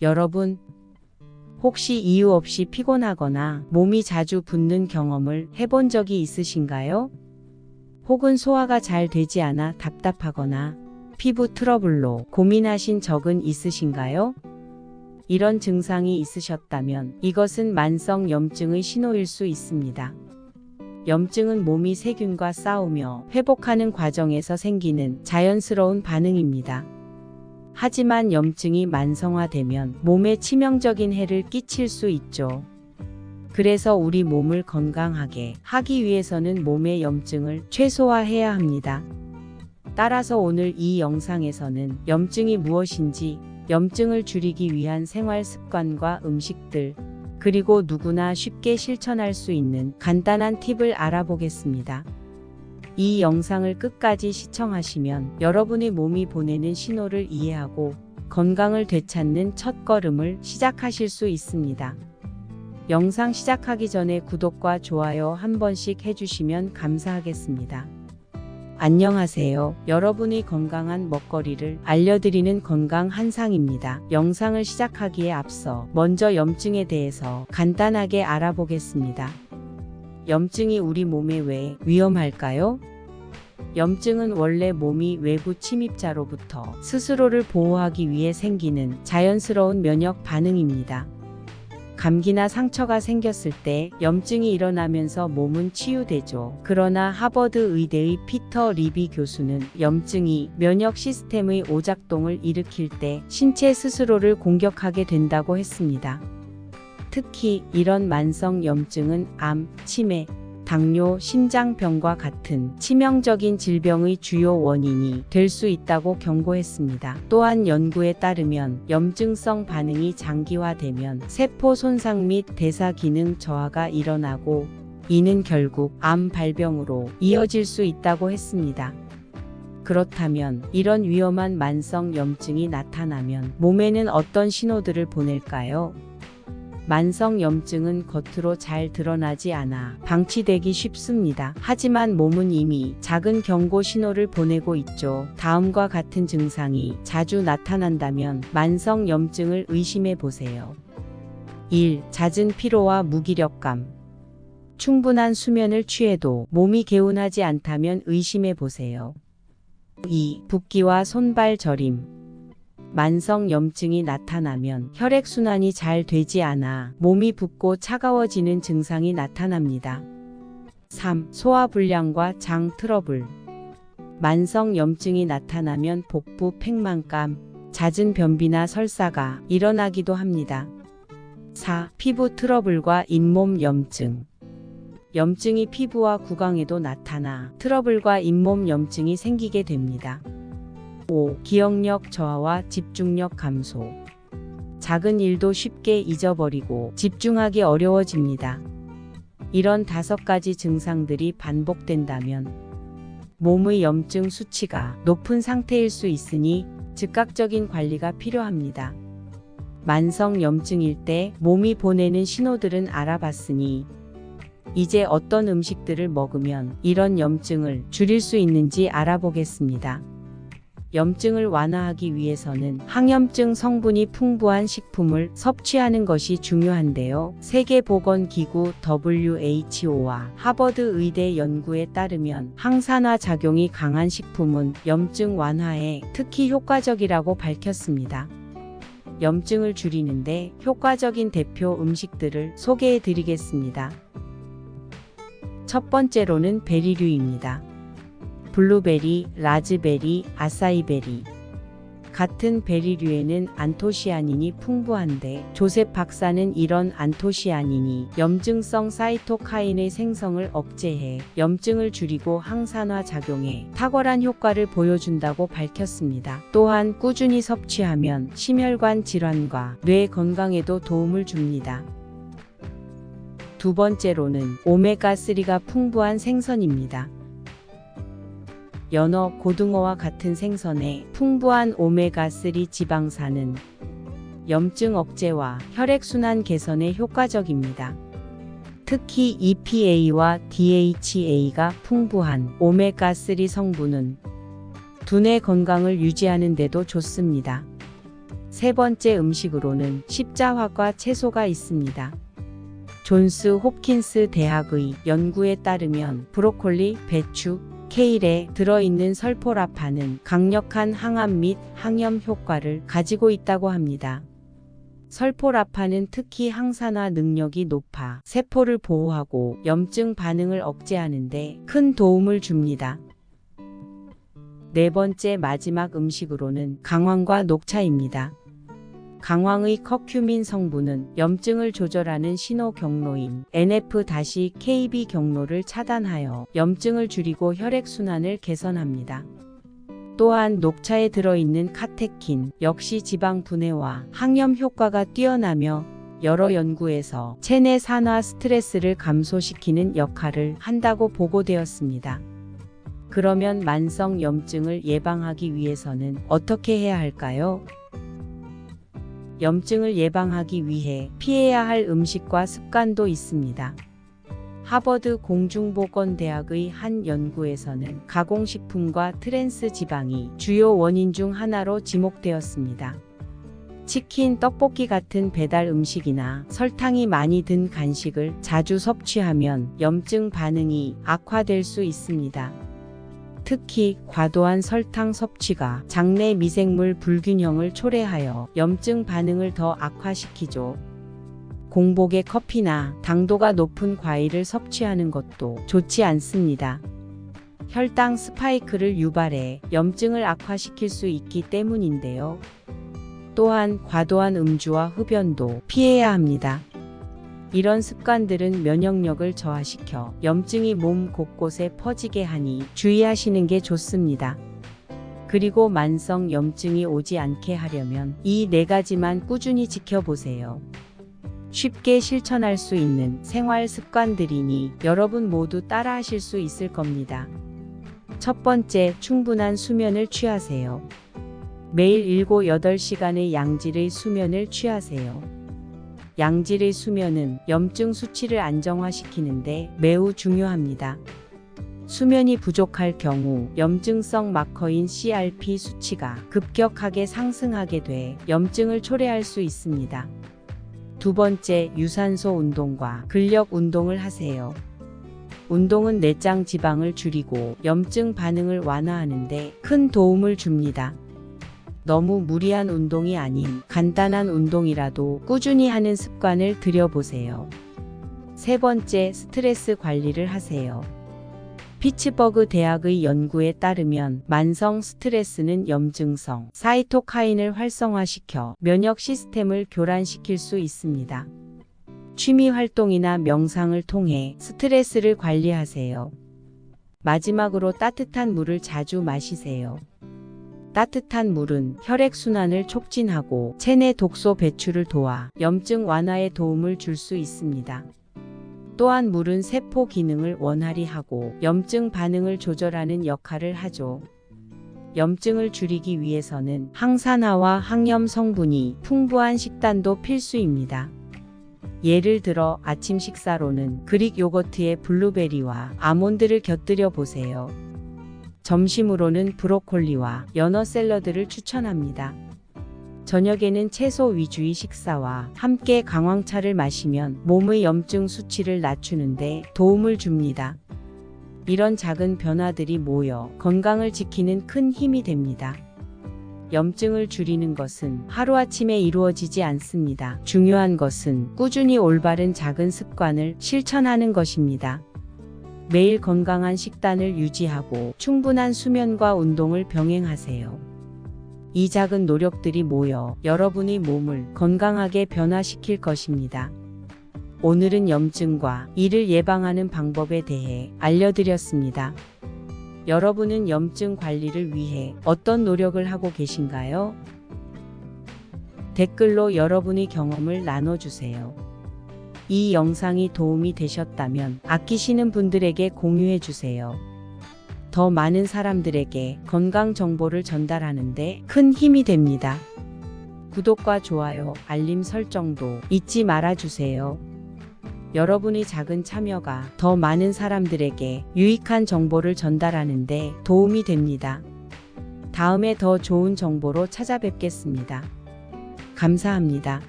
여러분, 혹시 이유 없이 피곤하거나 몸이 자주 붓는 경험을 해본 적이 있으신가요? 혹은 소화가 잘 되지 않아 답답하거나 피부 트러블로 고민하신 적은 있으신가요? 이런 증상이 있으셨다면 이것은 만성 염증의 신호일 수 있습니다. 염증은 몸이 세균과 싸우며 회복하는 과정에서 생기는 자연스러운 반응입니다. 하지만 염증이 만성화되면 몸에 치명적인 해를 끼칠 수 있죠. 그래서 우리 몸을 건강하게 하기 위해서는 몸의 염증을 최소화해야 합니다. 따라서 오늘 이 영상에서는 염증이 무엇인지, 염증을 줄이기 위한 생활 습관과 음식들, 그리고 누구나 쉽게 실천할 수 있는 간단한 팁을 알아보겠습니다. 이 영상을 끝까지 시청하시면 여러분의 몸이 보내는 신호를 이해하고 건강을 되찾는 첫걸음을 시작하실 수 있습니다. 영상 시작하기 전에 구독과 좋아요 한 번씩 해주시면 감사하겠습니다. 안녕하세요. 여러분의 건강한 먹거리를 알려드리는 건강 한상입니다. 영상을 시작하기에 앞서 먼저 염증에 대해서 간단하게 알아보겠습니다. 염증이 우리 몸에 왜 위험할까요? 염증은 원래 몸이 외부 침입자로부터 스스로를 보호하기 위해 생기는 자연스러운 면역 반응입니다. 감기나 상처가 생겼을 때 염증이 일어나면서 몸은 치유되죠. 그러나 하버드 의대의 피터 리비 교수는 염증이 면역 시스템의 오작동을 일으킬 때 신체 스스로를 공격하게 된다고 했습니다. 특히 이런 만성 염증은 암, 치매, 당뇨, 심장병과 같은 치명적인 질병의 주요 원인이 될 수 있다고 경고했습니다. 또한 연구에 따르면 염증성 반응이 장기화되면 세포 손상 및 대사 기능 저하가 일어나고 이는 결국 암 발병으로 이어질 수 있다고 했습니다. 그렇다면 이런 위험한 만성 염증이 나타나면 몸에는 어떤 신호들을 보낼까요? 만성 염증은 겉으로 잘 드러나지 않아 방치되기 쉽습니다. 하지만 몸은 이미 작은 경고 신호를 보내고 있죠. 다음과 같은 증상이 자주 나타난다면 만성 염증을 의심해 보세요. 1. 잦은 피로와 무기력감. 충분한 수면을 취해도 몸이 개운하지 않다면 의심해 보세요. 2. 붓기와 손발 저림. 만성 염증이 나타나면 혈액순환이 잘 되지 않아 몸이 붓고 차가워지는 증상이 나타납니다. 3. 소화불량과 장 트러블. 만성 염증이 나타나면 복부 팽만감, 잦은 변비나 설사가 일어나기도 합니다. 4. 피부 트러블과 잇몸 염증. 염증이 피부와 구강에도 나타나 트러블과 잇몸 염증이 생기게 됩니다. 5. 기억력 저하와 집중력 감소. 작은 일도 쉽게 잊어버리고 집중하기 어려워집니다. 이런 5가지 증상들이 반복된다면 몸의 염증 수치가 높은 상태일 수 있으니 즉각적인 관리가 필요합니다. 만성 염증일 때 몸이 보내는 신호들은 알아봤으니 이제 어떤 음식들을 먹으면 이런 염증을 줄일 수 있는지 알아보겠습니다. 염증을 완화하기 위해서는 항염증 성분이 풍부한 식품을 섭취하는 것이 중요한데요. 세계보건기구 WHO와 하버드 의대 연구에 따르면 항산화 작용이 강한 식품은 염증 완화에 특히 효과적이라고 밝혔습니다. 염증을 줄이는데 효과적인 대표 음식들을 소개해 드리겠습니다. 첫 번째로는 베리류입니다. 블루베리, 라즈베리, 아사이베리. 같은 베리류에는 안토시아닌이 풍부한데 조셉 박사는 이런 안토시아닌이 염증성 사이토카인의 생성을 억제해 염증을 줄이고 항산화 작용에 탁월한 효과를 보여준다고 밝혔습니다. 또한 꾸준히 섭취하면 심혈관 질환과 뇌 건강에도 도움을 줍니다. 두 번째로는 오메가3가 풍부한 생선입니다. 연어, 고등어와 같은 생선에 풍부한 오메가3 지방산은 염증 억제와 혈액순환 개선에 효과적입니다. 특히 EPA와 DHA가 풍부한 오메가3 성분은 두뇌 건강을 유지하는 데도 좋습니다. 세 번째 음식으로는 십자화과 채소가 있습니다. 존스 홉킨스 대학의 연구에 따르면 브로콜리, 배추, 케일에 들어있는 설포라판은 강력한 항암 및 항염 효과를 가지고 있다고 합니다. 설포라판은 특히 항산화 능력이 높아 세포를 보호하고 염증 반응을 억제하는 데 큰 도움을 줍니다. 네 번째 마지막 음식으로는 강황과 녹차입니다. 강황의 커큐민 성분은 염증을 조절하는 신호 경로인 NF-KB 경로를 차단하여 염증을 줄이고 혈액순환을 개선합니다. 또한 녹차에 들어있는 카테킨 역시 지방 분해와 항염 효과가 뛰어나며 여러 연구에서 체내 산화 스트레스를 감소시키는 역할을 한다고 보고되었습니다. 그러면 만성 염증을 예방하기 위해서는 어떻게 해야 할까요? 염증을 예방하기 위해 피해야 할 음식과 습관도 있습니다. 하버드 공중보건대학의 한 연구에서는 가공식품과 트랜스 지방이 주요 원인 중 하나로 지목되었습니다. 치킨, 떡볶이 같은 배달 음식이나 설탕이 많이 든 간식을 자주 섭취하면 염증 반응이 악화될 수 있습니다. 특히 과도한 설탕 섭취가 장내 미생물 불균형을 초래하여 염증 반응을 더 악화시키죠. 공복에 커피나 당도가 높은 과일을 섭취하는 것도 좋지 않습니다. 혈당 스파이크를 유발해 염증을 악화시킬 수 있기 때문인데요. 또한 과도한 음주와 흡연도 피해야 합니다. 이런 습관들은 면역력을 저하시켜 염증이 몸 곳곳에 퍼지게 하니 주의하시는 게 좋습니다. 그리고 만성 염증이 오지 않게 하려면 이 네 가지만 꾸준히 지켜보세요. 쉽게 실천할 수 있는 생활 습관들이니 여러분 모두 따라하실 수 있을 겁니다. 첫 번째, 충분한 수면을 취하세요. 매일 7-8시간의 양질의 수면을 취하세요. 양질의 수면은 염증 수치를 안정화시키는데 매우 중요합니다. 수면이 부족할 경우 염증성 마커인 CRP 수치가 급격하게 상승하게 돼 염증을 초래할 수 있습니다. 두 번째, 유산소 운동과 근력 운동을 하세요. 운동은 내장 지방을 줄이고 염증 반응을 완화하는 데 큰 도움을 줍니다. 너무 무리한 운동이 아닌 간단한 운동이라도 꾸준히 하는 습관을 들여보세요. 세 번째, 스트레스 관리를 하세요. 피츠버그 대학의 연구에 따르면 만성 스트레스는 염증성 사이토카인을 활성화시켜 면역 시스템을 교란시킬 수 있습니다. 취미 활동이나 명상을 통해 스트레스를 관리하세요. 마지막으로 따뜻한 물을 자주 마시세요. 따뜻한 물은 혈액순환을 촉진하고 체내 독소 배출을 도와 염증 완화에 도움을 줄 수 있습니다. 또한 물은 세포 기능을 원활히 하고 염증 반응을 조절하는 역할을 하죠. 염증을 줄이기 위해서는 항산화와 항염 성분이 풍부한 식단도 필수입니다. 예를 들어 아침 식사로는 그릭 요거트에 블루베리와 아몬드를 곁들여 보세요. 점심으로는 브로콜리와 연어 샐러드를 추천합니다. 저녁에는 채소 위주의 식사와 함께 강황차를 마시면 몸의 염증 수치를 낮추는데 도움을 줍니다. 이런 작은 변화들이 모여 건강을 지키는 큰 힘이 됩니다. 염증을 줄이는 것은 하루아침에 이루어지지 않습니다. 중요한 것은 꾸준히 올바른 작은 습관을 실천하는 것입니다. 매일 건강한 식단을 유지하고 충분한 수면과 운동을 병행하세요. 이 작은 노력들이 모여 여러분의 몸을 건강하게 변화시킬 것입니다. 오늘은 염증과 이를 예방하는 방법에 대해 알려드렸습니다. 여러분은 염증 관리를 위해 어떤 노력을 하고 계신가요? 댓글로 여러분의 경험을 나눠주세요. 이 영상이 도움이 되셨다면 아끼시는 분들에게 공유해주세요. 더 많은 사람들에게 건강 정보를 전달하는데 큰 힘이 됩니다. 구독과 좋아요, 알림 설정도 잊지 말아주세요. 여러분의 작은 참여가 더 많은 사람들에게 유익한 정보를 전달하는데 도움이 됩니다. 다음에 더 좋은 정보로 찾아뵙겠습니다. 감사합니다.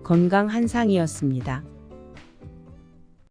건강 한상이었습니다.